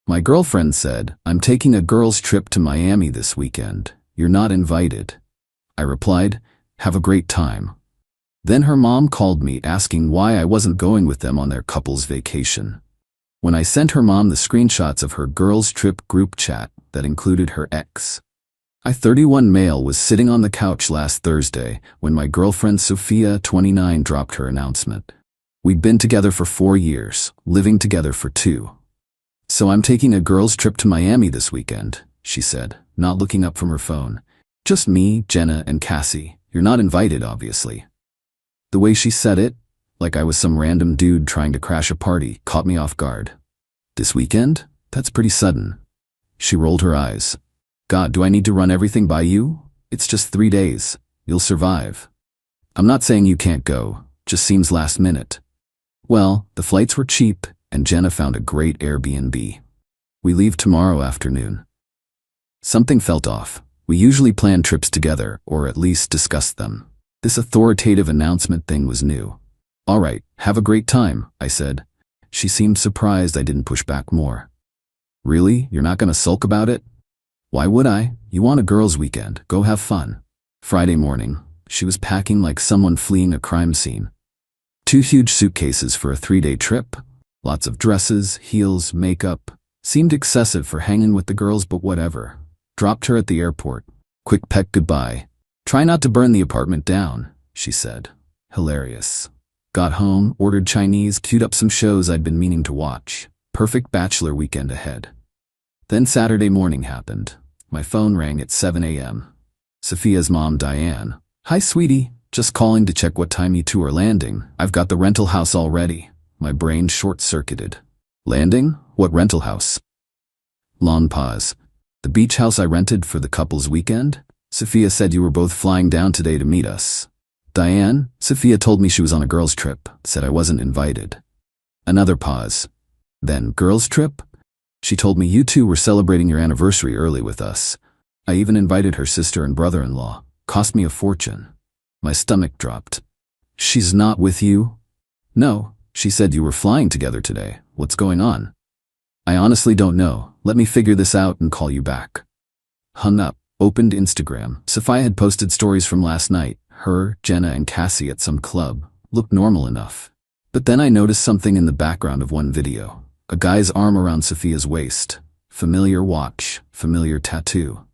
My girlfriend said, "I'm taking a girls' trip to Miami this weekend. You're not invited." I replied, "Have a great time." Then her mom called me asking why I wasn't going with them on their couple's vacation. When I sent her mom the screenshots of her girls' trip group chat that included her ex, I, 31 male, was sitting on the couch last Thursday when my girlfriend Sophia, 29, dropped her announcement. We'd been together for 4 years, living together for 2. "So I'm taking a girls' trip to Miami this weekend," she said, not looking up from her phone. "Just me, Jenna, and Cassie. You're not invited, obviously." The way she said it, like I was some random dude trying to crash a party, caught me off guard. "This weekend? That's pretty sudden." She rolled her eyes. "God, do I need to run everything by you? It's just 3 days. You'll survive." "I'm not saying you can't go, just seems last minute." Well, the flights were cheap, and Jenna found a great Airbnb. We leave tomorrow afternoon. Something felt off. We usually plan trips together, or at least discuss them. This authoritative announcement thing was new. "All right, have a great time," I said. She seemed surprised I didn't push back more. "Really? You're not gonna sulk about it?" "Why would I? You want a girls' weekend, go have fun." Friday morning, she was packing like someone fleeing a crime scene. 2 huge suitcases for a 3-day trip. Lots of dresses, heels, makeup. Seemed excessive for hanging with the girls, but whatever. Dropped her at the airport. Quick peck goodbye. "Try not to burn the apartment down," she said. Hilarious. Got home, ordered Chinese, queued up some shows I'd been meaning to watch. Perfect bachelor weekend ahead. Then Saturday morning happened. My phone rang at 7 a.m. Sophia's mom, Diane. "Hi, sweetie. Just calling to check what time you two are landing. I've got the rental house all ready." My brain short-circuited. "Landing? What rental house?" Long pause. "The beach house I rented for the couple's weekend? Sophia said you were both flying down today to meet us." "Diane, Sophia told me she was on a girls' trip, said I wasn't invited." Another pause. Then, "Girls' trip? She told me you two were celebrating your anniversary early with us. I even invited her sister and brother-in-law. Cost me a fortune." My stomach dropped. "She's not with you?" "No, she said you were flying together today. What's going on?" "I honestly don't know. Let me figure this out and call you back." Hung up, opened Instagram. Sophia had posted stories from last night. Her, Jenna, and Cassie at some club. Looked normal enough. But then I noticed something in the background of one video. A guy's arm around Sophia's waist. Familiar watch, familiar tattoo.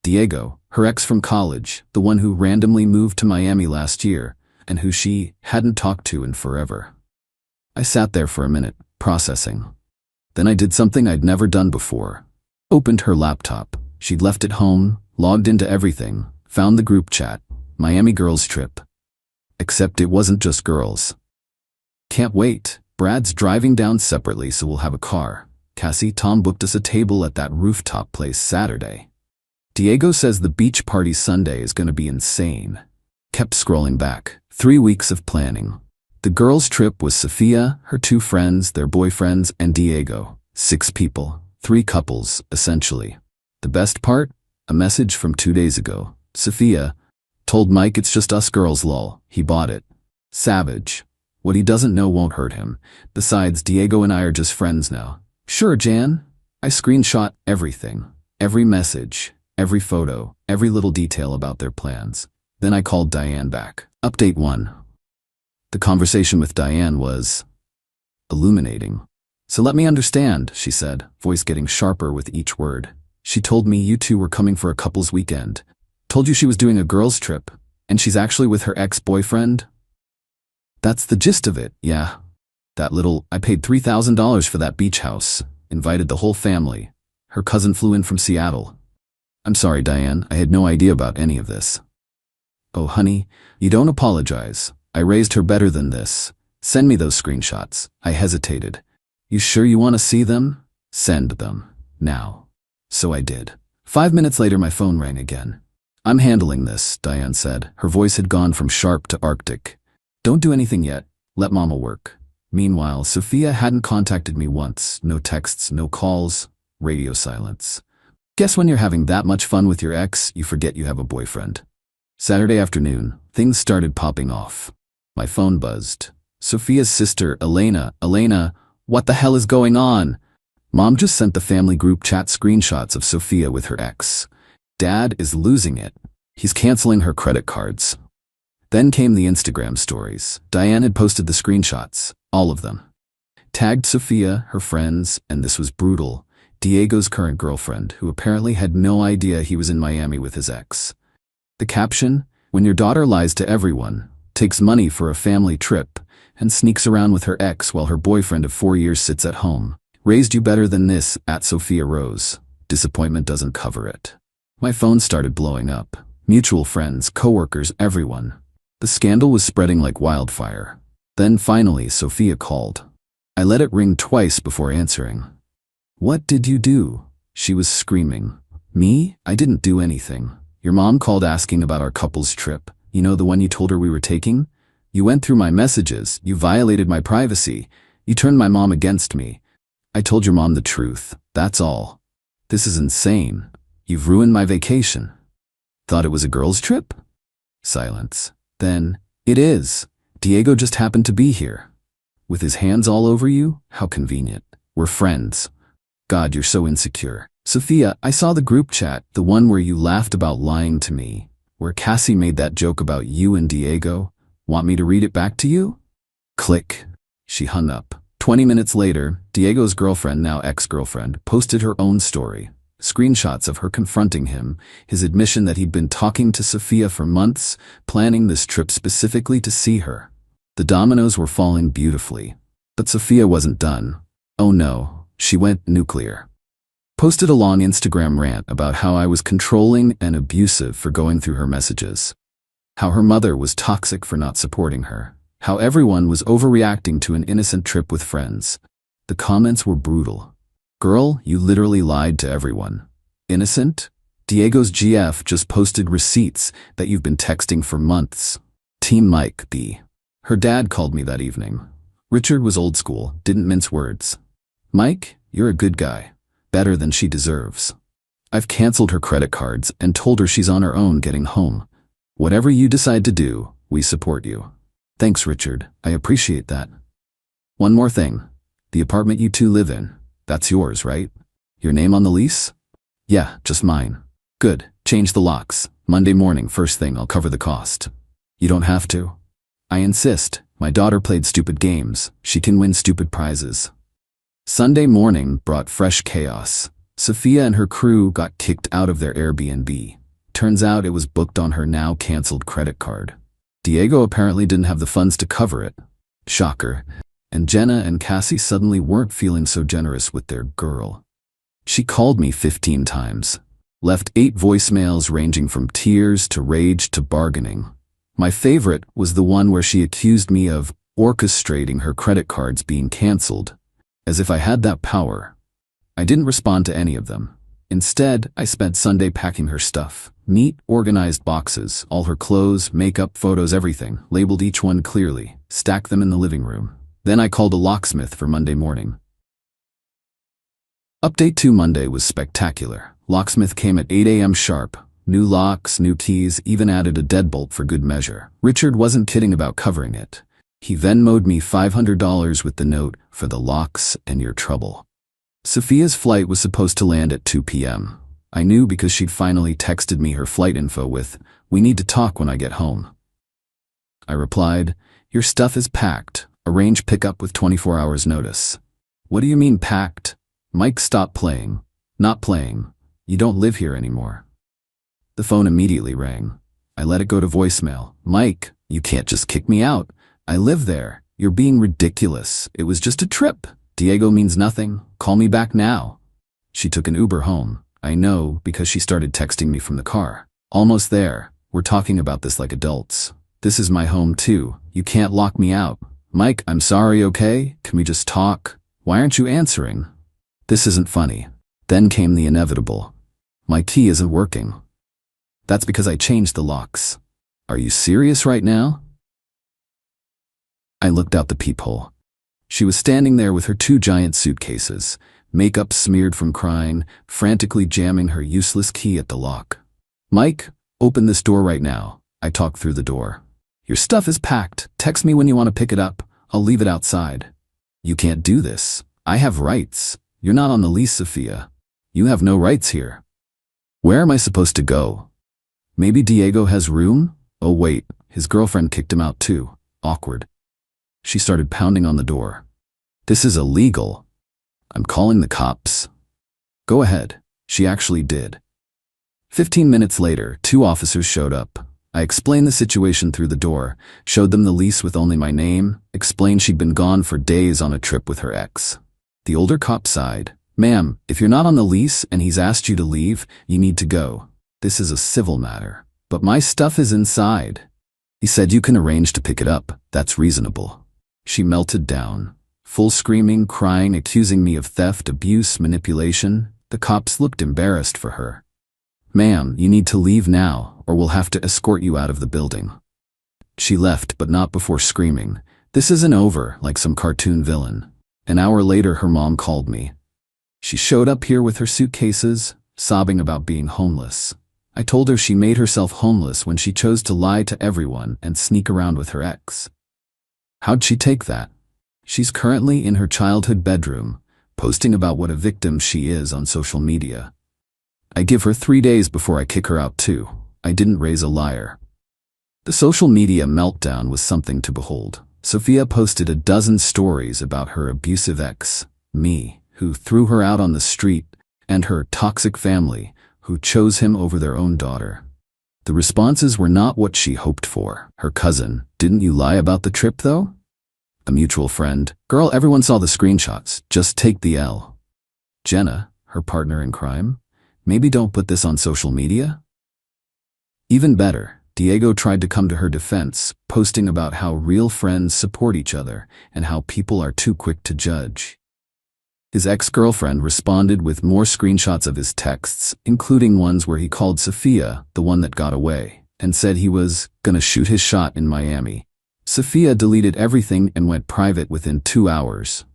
Diego, her ex from college, the one who randomly moved to Miami last year, and who she hadn't talked to in forever. I sat there for a minute, processing. Then I did something I'd never done before. Opened her laptop. She'd left it home, logged into everything, found the group chat, Miami girls trip. Except it wasn't just girls. "Can't wait. Brad's driving down separately, so we'll have a car. Cassie, Tom booked us a table at that rooftop place Saturday. Diego says the beach party Sunday is gonna be insane." Kept scrolling back. 3 weeks of planning. The girls' trip was Sophia, her 2 friends, their boyfriends, and Diego. 6 people. 3 couples, essentially. The best part? A message from 2 days ago. Sophia told Mike it's just us girls, lol. He bought it. Savage. What he doesn't know won't hurt him. Besides, Diego and I are just friends now. "Sure, Jan." I screenshot everything. Every message, every photo, every little detail about their plans. Then I called Diane back. Update 1. The conversation with Diane was illuminating. "So let me understand," she said, voice getting sharper with each word. "She told me you two were coming for a couple's weekend. Told you she was doing a girls' trip, and she's actually with her ex-boyfriend?" "That's the gist of it, yeah. I paid $3,000 for that beach house. Invited the whole family. Her cousin flew in from Seattle." "I'm sorry, Diane, I had no idea about any of this." "Oh, honey, you don't apologize. I raised her better than this. Send me those screenshots." I hesitated. "You sure you want to see them?" "Send them. Now." So I did. 5 minutes later, my phone rang again. "I'm handling this," Diane said. Her voice had gone from sharp to arctic. "Don't do anything yet. Let Mama work." Meanwhile, Sophia hadn't contacted me once. No texts, no calls, radio silence. Guess when you're having that much fun with your ex, you forget you have a boyfriend. Saturday afternoon, things started popping off. My phone buzzed. Sophia's sister, Elena. "Elena, what the hell is going on?" Mom just sent the family group chat screenshots of Sophia with her ex. Dad is losing it. He's canceling her credit cards. Then came the Instagram stories. Diane had posted the screenshots, all of them. Tagged Sophia, her friends, and this was brutal, Diego's current girlfriend, who apparently had no idea he was in Miami with his ex. The caption, "When your daughter lies to everyone, takes money for a family trip, and sneaks around with her ex while her boyfriend of 4 years sits at home. Raised you better than this, at Sophia Rose. Disappointment doesn't cover it." My phone started blowing up. Mutual friends, coworkers, everyone. The scandal was spreading like wildfire. Then finally, Sophia called. I let it ring twice before answering. "What did you do?" She was screaming. "Me? I didn't do anything. Your mom called asking about our couple's trip. You know, the one you told her we were taking? You went through my messages. You violated my privacy. You turned my mom against me. I told your mom the truth. That's all. This is insane. You've ruined my vacation." "Thought it was a girls' trip?" Silence. Then, "It is. Diego just happened to be here." "With his hands all over you? How convenient. We're friends." "God, you're so insecure." "Sophia, I saw the group chat, the one where you laughed about lying to me, where Cassie made that joke about you and Diego. Want me to read it back to you?" Click. She hung up. 20 minutes later, Diego's girlfriend, now ex-girlfriend, posted her own story. Screenshots of her confronting him, his admission that he'd been talking to Sophia for months, planning this trip specifically to see her. The dominoes were falling beautifully. But Sophia wasn't done. Oh no, she went nuclear. Posted a long Instagram rant about how I was controlling and abusive for going through her messages. How her mother was toxic for not supporting her. How everyone was overreacting to an innocent trip with friends. The comments were brutal. "Girl, you literally lied to everyone. Innocent? Diego's GF just posted receipts that you've been texting for months. Team Mike B." Her dad called me that evening. Richard was old school, didn't mince words. "Mike, you're a good guy. Better than she deserves. I've canceled her credit cards and told her she's on her own getting home. Whatever you decide to do, we support you." "Thanks, Richard. I appreciate that. One more thing. The apartment you two live in, that's yours, right? Your name on the lease?" "Yeah, just mine." "Good. Change the locks. Monday morning, first thing, I'll cover the cost." "You don't have to." "I insist. My daughter played stupid games. She can win stupid prizes." Sunday morning brought fresh chaos. Sophia and her crew got kicked out of their Airbnb. Turns out it was booked on her now canceled credit card. Diego apparently didn't have the funds to cover it. Shocker. And Jenna and Cassie suddenly weren't feeling so generous with their girl. She called me 15 times. Left 8 voicemails ranging from tears to rage to bargaining. My favorite was the one where she accused me of orchestrating her credit cards being canceled. As if I had that power. I didn't respond to any of them. Instead, I spent Sunday packing her stuff. Neat, organized boxes, all her clothes, makeup, photos, everything, labeled each one clearly, stacked them in the living room. Then I called a locksmith for Monday morning. Update 2 Monday was spectacular. Locksmith came at 8 a.m. sharp. New locks, new keys, even added a deadbolt for good measure. Richard wasn't kidding about covering it. He Venmo'd me $500 with the note, "For the locks and your trouble." Sophia's flight was supposed to land at 2 p.m. I knew because she'd finally texted me her flight info with, "We need to talk when I get home." I replied, "Your stuff is packed. Arrange pickup with 24 hours notice." "What do you mean packed?" "Mike, stop playing." "Not playing. You don't live here anymore." The phone immediately rang. I let it go to voicemail. "Mike, you can't just kick me out. I live there. You're being ridiculous. It was just a trip. Diego means nothing. Call me back now." She took an Uber home. I know because she started texting me from the car. "Almost there. We're talking about this like adults. This is my home too. You can't lock me out." "Mike, I'm sorry, okay? Can we just talk? Why aren't you answering?" This isn't funny. Then came the inevitable. "My key isn't working." "That's because I changed the locks." "Are you serious right now?" I looked out the peephole. She was standing there with her 2 giant suitcases, makeup smeared from crying, frantically jamming her useless key at the lock. "Mike, open this door right now." I talked through the door. "Your stuff is packed. Text me when you want to pick it up. I'll leave it outside." "You can't do this. I have rights. You're not on the lease, Sophia. You have no rights here. Where am I supposed to go? Maybe Diego has room? Oh wait, his girlfriend kicked him out too. Awkward. She started pounding on the door. This is illegal. I'm calling the cops. Go ahead. She actually did. 15 minutes later, 2 officers showed up. I explained the situation through the door, showed them the lease with only my name, explained she'd been gone for days on a trip with her ex. The older cop sighed. Ma'am, if you're not on the lease and he's asked you to leave, you need to go. This is a civil matter. But my stuff is inside. He said you can arrange to pick it up. That's reasonable. She melted down. Full screaming, crying, accusing me of theft, abuse, manipulation. The cops looked embarrassed for her. Ma'am, you need to leave now, or we'll have to escort you out of the building. She left, but not before screaming, "This isn't over," like some cartoon villain. An hour later, her mom called me. She showed up here with her suitcases, sobbing about being homeless. I told her she made herself homeless when she chose to lie to everyone and sneak around with her ex. How'd she take that? She's currently in her childhood bedroom, posting about what a victim she is on social media. I give her 3 days before I kick her out too. I didn't raise a liar. The social media meltdown was something to behold. Sophia posted a dozen stories about her abusive ex, me, who threw her out on the street, and her toxic family, who chose him over their own daughter. The responses were not what she hoped for. Her cousin, "Didn't you lie about the trip though?" A mutual friend, "Girl, everyone saw the screenshots. Just take the L." Jenna, her partner in crime, "Maybe don't put this on social media?" Even better, Diego tried to come to her defense, posting about how real friends support each other and how people are too quick to judge. His ex-girlfriend responded with more screenshots of his texts, including ones where he called Sophia, the one that got away, and said he was gonna shoot his shot in Miami. Sophia deleted everything and went private within 2 hours.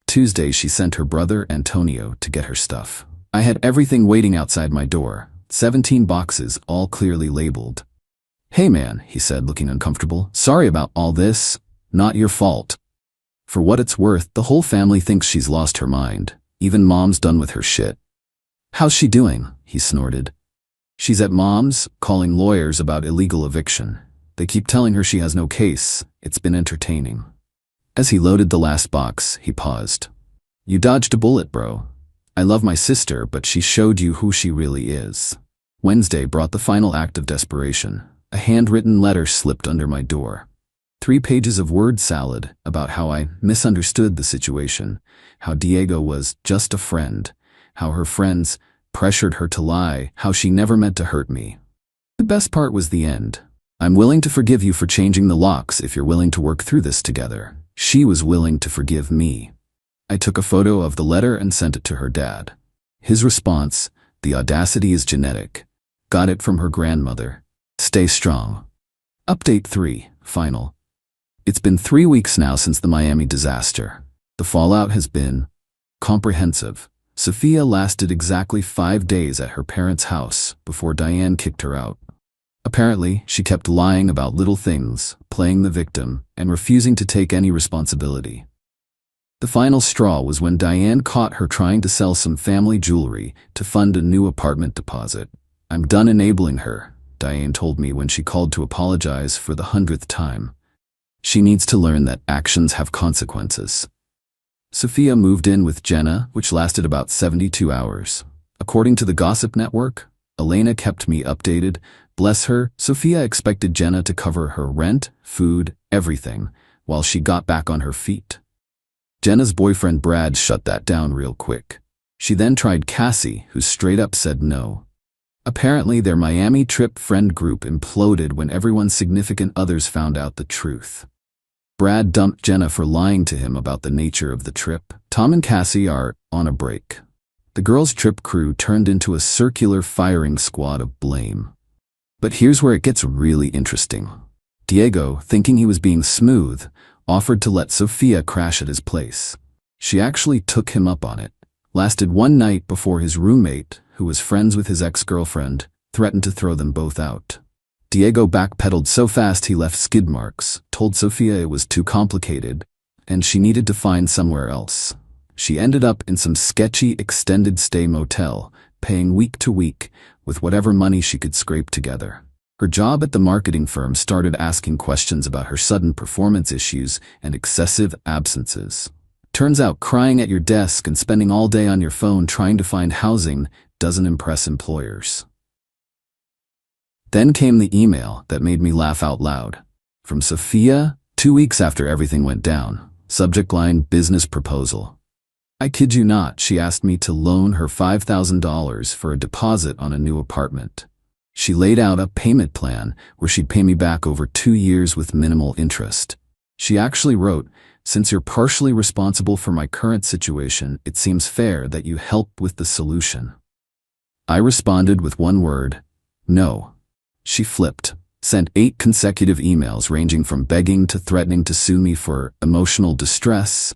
Tuesday, she sent her brother Antonio to get her stuff. I had everything waiting outside my door, 17 boxes, all clearly labeled. "Hey man," he said, looking uncomfortable. "Sorry about all this. Not your fault." For what it's worth, the whole family thinks she's lost her mind. Even Mom's done with her shit. "How's she doing?" he snorted. "She's at Mom's, calling lawyers about illegal eviction. They keep telling her she has no case. It's been entertaining." As he loaded the last box, he paused. "You dodged a bullet, bro. I love my sister, but she showed you who she really is." Wednesday brought the final act of desperation. A handwritten letter slipped under my door. 3 pages of word salad about how I misunderstood the situation, how Diego was just a friend, how her friends pressured her to lie, how she never meant to hurt me. The best part was the end. "I'm willing to forgive you for changing the locks if you're willing to work through this together." She was willing to forgive me. I took a photo of the letter and sent it to her dad. His response, "The audacity is genetic. Got it from her grandmother. Stay strong." Update 3, final. It's been 3 weeks now since the Miami disaster. The fallout has been comprehensive. Sophia lasted exactly 5 days at her parents' house before Diane kicked her out. Apparently, she kept lying about little things, playing the victim, and refusing to take any responsibility. The final straw was when Diane caught her trying to sell some family jewelry to fund a new apartment deposit. "I'm done enabling her," Diane told me when she called to apologize for the 100th time. She needs to learn that actions have consequences. Sophia moved in with Jenna, which lasted about 72 hours. According to the Gossip Network, Elena kept me updated. Bless her, Sophia expected Jenna to cover her rent, food, everything, while she got back on her feet. Jenna's boyfriend Brad shut that down real quick. She then tried Cassie, who straight up said no. Apparently their Miami trip friend group imploded when everyone's significant others found out the truth. Brad dumped Jenna for lying to him about the nature of the trip. Tom and Cassie are on a break. The girls' trip crew turned into a circular firing squad of blame. But here's where it gets really interesting. Diego, thinking he was being smooth, offered to let Sophia crash at his place. She actually took him up on it. Lasted one night before his roommate, who was friends with his ex-girlfriend, threatened to throw them both out. Diego backpedaled so fast he left skid marks, told Sophia it was too complicated, and she needed to find somewhere else. She ended up in some sketchy extended stay motel, paying week to week with whatever money she could scrape together. Her job at the marketing firm started asking questions about her sudden performance issues and excessive absences. Turns out crying at your desk and spending all day on your phone trying to find housing doesn't impress employers. Then came the email that made me laugh out loud. From Sophia, 2 weeks after everything went down. Subject line, business proposal. I kid you not, she asked me to loan her $5,000 for a deposit on a new apartment. She laid out a payment plan where she'd pay me back over 2 years with minimal interest. She actually wrote, "Since you're partially responsible for my current situation, it seems fair that you help with the solution." I responded with one word, no. She flipped, sent 8 consecutive emails ranging from begging to threatening to sue me for emotional distress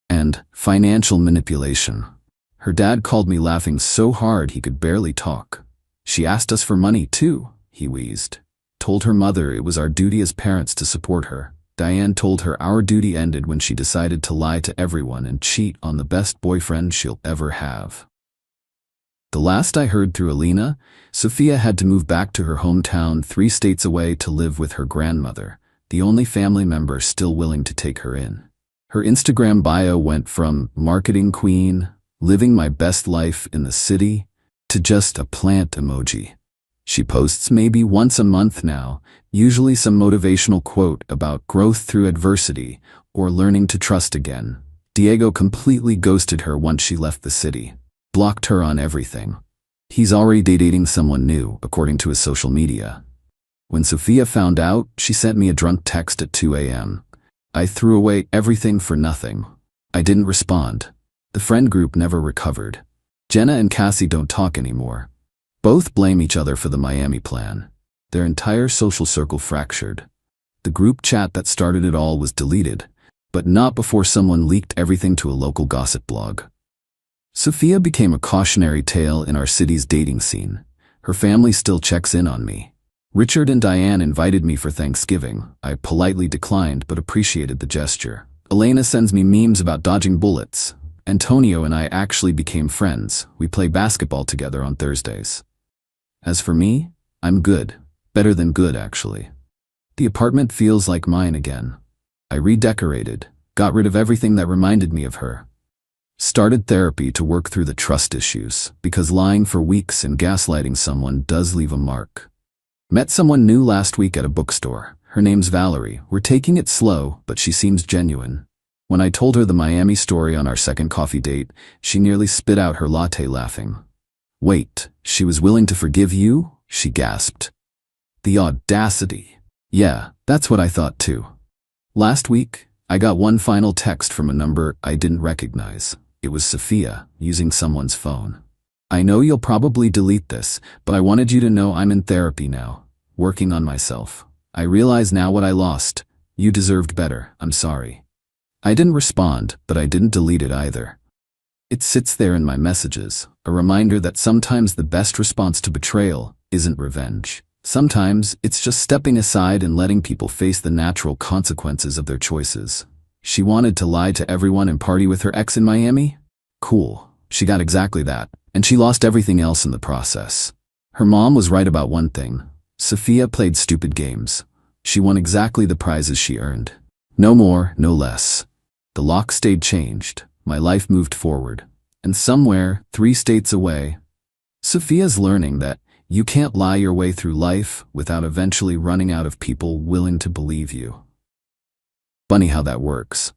and financial manipulation. Her dad called me laughing so hard he could barely talk. She asked us for money too, he wheezed. Told her mother it was our duty as parents to support her. Diane told her our duty ended when she decided to lie to everyone and cheat on the best boyfriend she'll ever have. The last I heard through Alina, Sophia had to move back to her hometown 3 states away to live with her grandmother, the only family member still willing to take her in. Her Instagram bio went from marketing queen, living my best life in the city, to just a plant emoji. She posts maybe once a month now, usually some motivational quote about growth through adversity or learning to trust again. Diego completely ghosted her once she left the city. Blocked her on everything. He's already dating someone new, according to his social media. When Sophia found out, she sent me a drunk text at 2 a.m. I threw away everything for nothing. I didn't respond. The friend group never recovered. Jenna and Cassie don't talk anymore. Both blame each other for the Miami plan. Their entire social circle fractured. The group chat that started it all was deleted, but not before someone leaked everything to a local gossip blog. Sophia became a cautionary tale in our city's dating scene. Her family still checks in on me. Richard and Diane invited me for Thanksgiving. I politely declined but appreciated the gesture. Elena sends me memes about dodging bullets. Antonio and I actually became friends. We play basketball together on Thursdays. As for me, I'm good. Better than good, actually. The apartment feels like mine again. I redecorated, got rid of everything that reminded me of her. Started therapy to work through the trust issues, because lying for weeks and gaslighting someone does leave a mark. Met someone new last week at a bookstore. Her name's Valerie. We're taking it slow, but she seems genuine. When I told her the Miami story on our second coffee date, she nearly spit out her latte laughing. "Wait, she was willing to forgive you?" she gasped. The audacity. Yeah, that's what I thought too. Last week, I got one final text from a number I didn't recognize. It was Sophia, using someone's phone. "I know you'll probably delete this, but I wanted you to know I'm in therapy now, working on myself. I realize now what I lost. You deserved better. I'm sorry." I didn't respond, but I didn't delete it either. It sits there in my messages, a reminder that sometimes the best response to betrayal isn't revenge. Sometimes it's just stepping aside and letting people face the natural consequences of their choices. She wanted to lie to everyone and party with her ex in Miami? Cool. She got exactly that, and she lost everything else in the process. Her mom was right about one thing. Sophia played stupid games. She won exactly the prizes she earned. No more, no less. The lock stayed changed. My life moved forward. And somewhere, 3 states away, Sophia's learning that you can't lie your way through life without eventually running out of people willing to believe you. Funny how that works.